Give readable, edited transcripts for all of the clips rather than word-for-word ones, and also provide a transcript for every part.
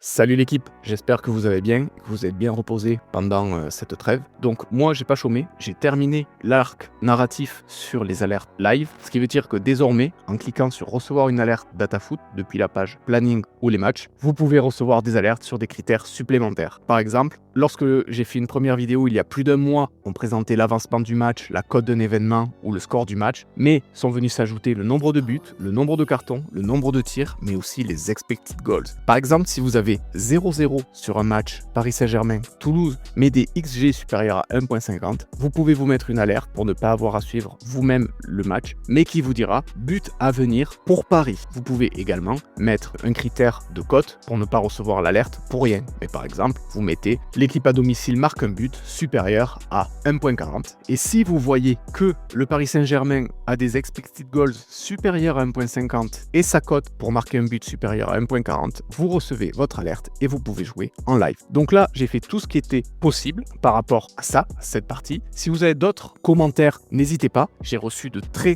Salut l'équipe, j'espère que vous allez bien, que vous êtes bien reposé pendant cette trêve. Donc moi j'ai pas chômé, j'ai terminé l'arc narratif sur les alertes live, ce qui veut dire que désormais, en cliquant sur recevoir une alerte DataFoot depuis la page planning ou les matchs, vous pouvez recevoir des alertes sur des critères supplémentaires. Par exemple, lorsque j'ai fait une première vidéo il y a plus d'un mois, on présentait l'avancement du match, la cote d'un événement ou le score du match, mais sont venus s'ajouter le nombre de buts, le nombre de cartons, le nombre de tirs, mais aussi les expected goals. Par exemple, si vous avez 0-0 sur un match Paris Saint-Germain-Toulouse, mais des XG supérieurs à 1.50, vous pouvez vous mettre une alerte pour ne pas avoir à suivre vous-même le match, mais qui vous dira but à venir pour Paris. Vous pouvez également mettre un critère de cote pour ne pas recevoir l'alerte pour rien. Mais par exemple, vous mettez l'équipe à domicile marque un but supérieur à 1.40. Et si vous voyez que le Paris Saint-Germain a des expected goals supérieurs à 1.50 et sa cote pour marquer un but supérieur à 1.40, vous recevez votre alerte et vous pouvez jouer en live. Donc là, j'ai fait tout ce qui était possible par rapport à ça, cette partie. Si vous avez d'autres commentaires, n'hésitez pas. J'ai reçu de très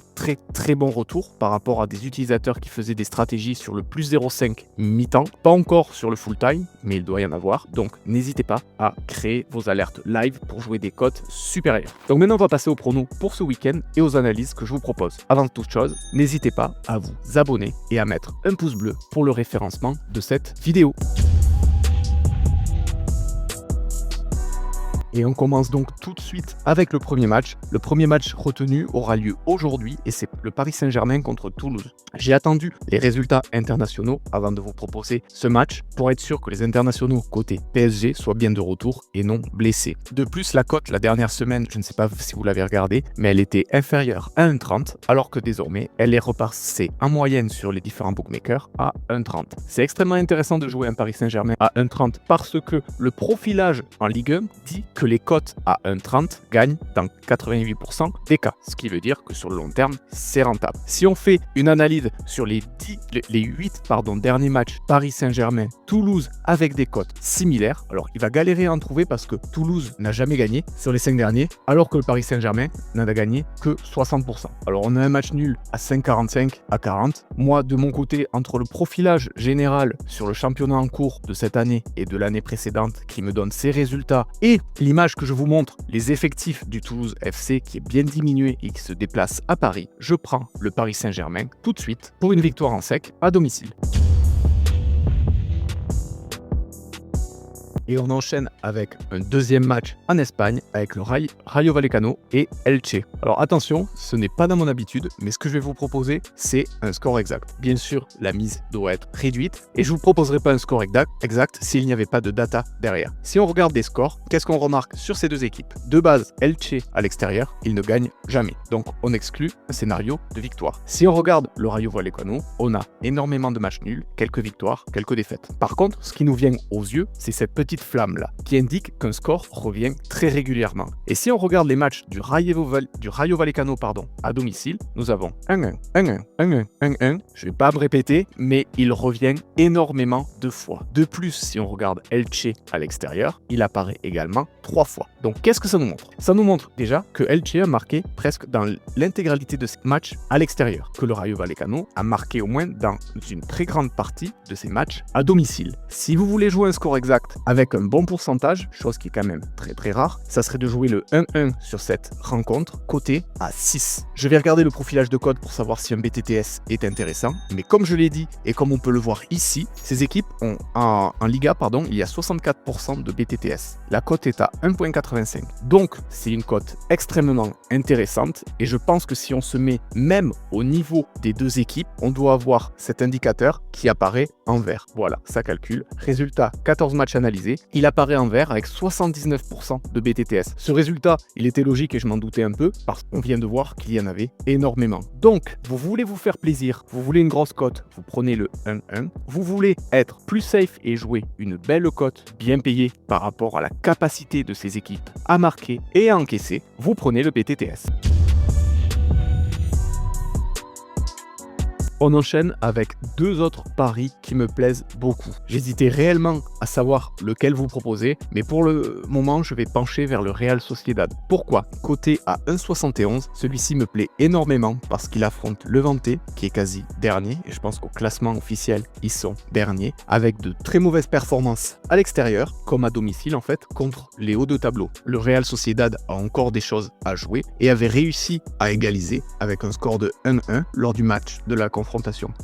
bons retours par rapport à des utilisateurs qui faisaient des stratégies sur le plus 0.5 mi-temps. Pas encore sur le full time, mais il doit y en avoir. Donc n'hésitez pas à créer vos alertes live pour jouer des cotes supérieures. Donc maintenant, on va passer aux pronos pour ce week-end et aux analyses que je vous propose. Avant toute chose, n'hésitez pas à vous abonner et à mettre un pouce bleu pour le référencement de cette vidéo. Et on commence donc tout de suite avec le premier match. Le premier match retenu aura lieu aujourd'hui et c'est le Paris Saint-Germain contre Toulouse. J'ai attendu les résultats internationaux avant de vous proposer ce match pour être sûr que les internationaux côté PSG soient bien de retour et non blessés. De plus, la cote la dernière semaine, je ne sais pas si vous l'avez regardé, mais elle était inférieure à 1,30 alors que désormais elle est repassée en moyenne sur les différents bookmakers à 1,30. C'est extrêmement intéressant de jouer un Paris Saint-Germain à 1,30 parce que le profilage en Ligue 1 dit que les cotes à 1,30 gagnent dans 88% des cas, ce qui veut dire que sur le long terme, c'est rentable. Si on fait une analyse sur les 8 derniers matchs Paris Saint-Germain, Toulouse avec des cotes similaires, alors il va galérer à en trouver parce que Toulouse n'a jamais gagné sur les 5 derniers, alors que le Paris Saint-Germain n'en a gagné que 60%. Alors on a un match nul à 5,45 à 40. Moi, de mon côté, entre le profilage général sur le championnat en cours de cette année et de l'année précédente qui me donne ces résultats et l'image que je vous montre, les effectifs du Toulouse FC qui est bien diminué et qui se déplace à Paris, je prends le Paris Saint-Germain tout de suite pour une victoire en sec à domicile. Et on enchaîne avec un deuxième match en Espagne avec le Rayo Vallecano et Elche. Alors attention, ce n'est pas dans mon habitude, mais ce que je vais vous proposer, c'est un score exact. Bien sûr, la mise doit être réduite et je ne vous proposerai pas un score exact s'il n'y avait pas de data derrière. Si on regarde des scores, qu'est-ce qu'on remarque sur ces deux équipes? De base, Elche à l'extérieur, ils ne gagnent jamais. Donc on exclut un scénario de victoire. Si on regarde le Rayo Vallecano, on a énormément de matchs nuls, quelques victoires, quelques défaites. Par contre, ce qui nous vient aux yeux, c'est cette petite flamme là, qui indique qu'un score revient très régulièrement. Et si on regarde les matchs du Rayo Vallecano à domicile, nous avons 1-1, 1-1, 1-1, 1-1. Je vais pas me répéter, mais il revient énormément de fois. De plus, si on regarde Elche à l'extérieur, il apparaît également 3 fois. Donc qu'est-ce que ça nous montre? Ça nous montre déjà que Elche a marqué presque dans l'intégralité de ses matchs à l'extérieur, que le Rayo Vallecano a marqué au moins dans une très grande partie de ses matchs à domicile. Si vous voulez jouer un score exact avec un bon pourcentage, chose qui est quand même très rare, ça serait de jouer le 1-1 sur cette rencontre, coté à 6. Je vais regarder le profilage de code pour savoir si un BTTS est intéressant, mais comme je l'ai dit et comme on peut le voir ici, ces équipes ont en Liga, il y a 64% de BTTS. La cote est à 1.85. Donc, c'est une cote extrêmement intéressante et je pense que si on se met même au niveau des deux équipes, on doit avoir cet indicateur qui apparaît en vert. Voilà, ça calcule. Résultat, 14 matchs analysés. Il apparaît en vert avec 79% de BTTS. Ce résultat, il était logique et je m'en doutais un peu parce qu'on vient de voir qu'il y en avait énormément. Donc, vous voulez vous faire plaisir, vous voulez une grosse cote, vous prenez le 1-1. Vous voulez être plus safe et jouer une belle cote bien payée par rapport à la capacité de ces équipes à marquer et à encaisser, vous prenez le BTTS. On enchaîne avec deux autres paris qui me plaisent beaucoup. J'hésitais réellement à savoir lequel vous proposer, mais pour le moment, je vais pencher vers le Real Sociedad. Pourquoi? Coté à 1,71, celui-ci me plaît énormément parce qu'il affronte Levante, qui est quasi dernier, et je pense qu'au classement officiel, ils sont derniers, avec de très mauvaises performances à l'extérieur, comme à domicile en fait, contre les hauts de tableau. Le Real Sociedad a encore des choses à jouer et avait réussi à égaliser avec un score de 1-1 lors du match de la confrontation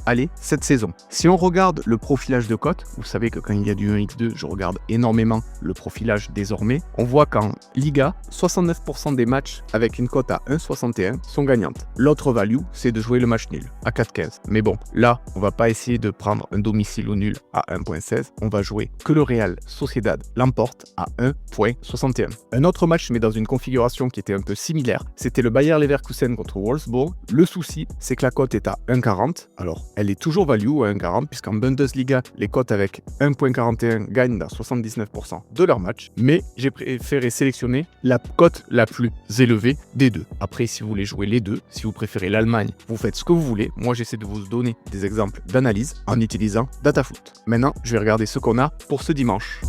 aller cette saison. Si on regarde le profilage de cote, vous savez que quand il y a du 1x2, je regarde énormément le profilage désormais, on voit qu'en Liga, 69% des matchs avec une cote à 1,61 sont gagnantes. L'autre value, c'est de jouer le match nul à 4,15. Mais bon, là, on va pas essayer de prendre un domicile au nul à 1,16, on va jouer que le Real Sociedad l'emporte à 1,61. Un autre match, mais dans une configuration qui était un peu similaire, c'était le Bayer Leverkusen contre Wolfsburg. Le souci, c'est que la cote est à 1,40. Alors, elle est toujours value à 1,40 puisqu'en Bundesliga, les cotes avec 1,41 gagnent dans 79% de leurs matchs, mais j'ai préféré sélectionner la cote la plus élevée des deux. Après, si vous voulez jouer les deux, si vous préférez l'Allemagne, vous faites ce que vous voulez. Moi, j'essaie de vous donner des exemples d'analyse en utilisant DataFoot. Maintenant, je vais regarder ce qu'on a pour ce dimanche.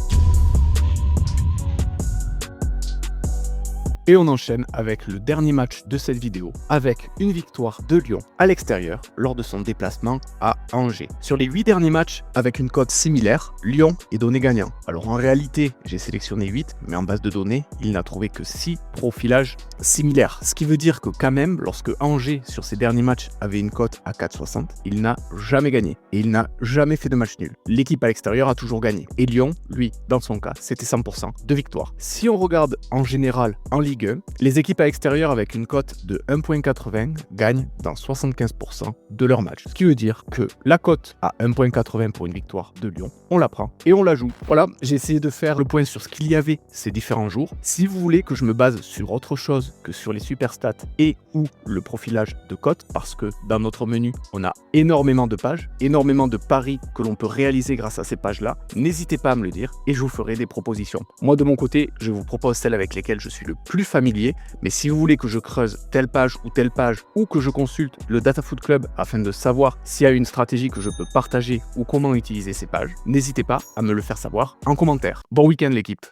Et on enchaîne avec le dernier match de cette vidéo, avec une victoire de Lyon à l'extérieur lors de son déplacement à Angers. Sur les 8 derniers matchs, avec une cote similaire, Lyon est donné gagnant. Alors en réalité, j'ai sélectionné 8, mais en base de données, il n'a trouvé que 6 profilages similaires. Ce qui veut dire que quand même, lorsque Angers, sur ses derniers matchs, avait une cote à 4,60, il n'a jamais gagné. Et il n'a jamais fait de match nul. L'équipe à l'extérieur a toujours gagné. Et Lyon, lui, dans son cas, c'était 100% de victoire. Si on regarde en général en Ligue 1, les équipes à l'extérieur avec une cote de 1,80 gagnent dans 75% de leurs matchs. Ce qui veut dire que la cote à 1,80 pour une victoire de Lyon, on la prend et on la joue. Voilà, j'ai essayé de faire le point sur ce qu'il y avait ces différents jours. Si vous voulez que je me base sur autre chose que sur les super stats et ou le profilage de cote, parce que dans notre menu, on a énormément de pages, énormément de paris que l'on peut réaliser grâce à ces pages-là, n'hésitez pas à me le dire et je vous ferai des propositions. Moi, de mon côté, je vous propose celles avec lesquelles je suis le plus familier, mais si vous voulez que je creuse telle page ou que je consulte le DataFoot Club afin de savoir s'il y a une stratégie que je peux partager ou comment utiliser ces pages, n'hésitez pas à me le faire savoir en commentaire. Bon week-end l'équipe!